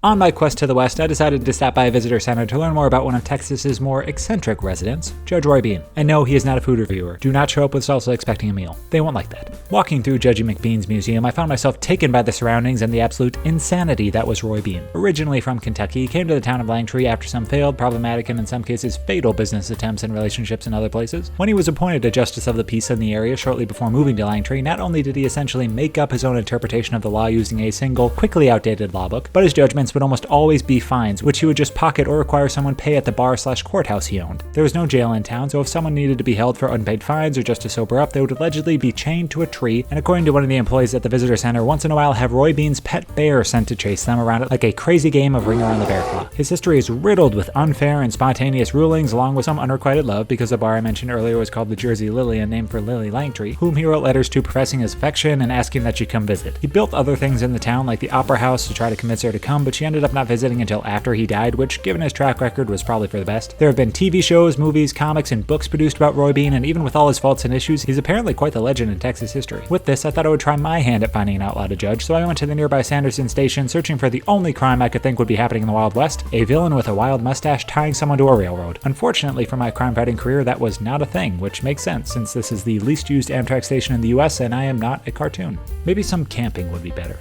On my quest to the west, I decided to stop by a visitor center to learn more about one of Texas's more eccentric residents, Judge Roy Bean. And no, he is not a food reviewer. Do not show up with salsa expecting a meal. They won't like that. Walking through Judgy McBean's museum, I found myself taken by the surroundings and the absolute insanity that was Roy Bean. Originally from Kentucky, he came to the town of Langtry after some failed, problematic, and in some cases fatal business attempts and relationships in other places. When he was appointed a justice of the peace in the area shortly before moving to Langtry, not only did he essentially make up his own interpretation of the law using a single, quickly outdated law book, but his judgments would almost always be fines, which he would just pocket or require someone pay at the bar/courthouse he owned. There was no jail in town, so if someone needed to be held for unpaid fines or just to sober up, they would allegedly be chained to a tree, and according to one of the employees at the visitor center, once in a while have Roy Bean's pet bear sent to chase them around it like a crazy game of Ring Around the Bear Claw. His history is riddled with unfair and spontaneous rulings, along with some unrequited love, because the bar I mentioned earlier was called the Jersey Lily, and named for Lily Langtry, whom he wrote letters to professing his affection and asking that she come visit. He built other things in the town, like the Opera House, to try to convince her to come, but she ended up not visiting until after he died, which, given his track record, was probably for the best. There have been TV shows, movies, comics, and books produced about Roy Bean, and even with all his faults and issues, he's apparently quite the legend in Texas history. With this, I thought I would try my hand at finding an outlaw to judge, so I went to the nearby Sanderson station, searching for the only crime I could think would be happening in the Wild West: a villain with a wild mustache tying someone to a railroad. Unfortunately for my crime-fighting career, that was not a thing, which makes sense, since this is the least used Amtrak station in the US and I am not a cartoon. Maybe some camping would be better.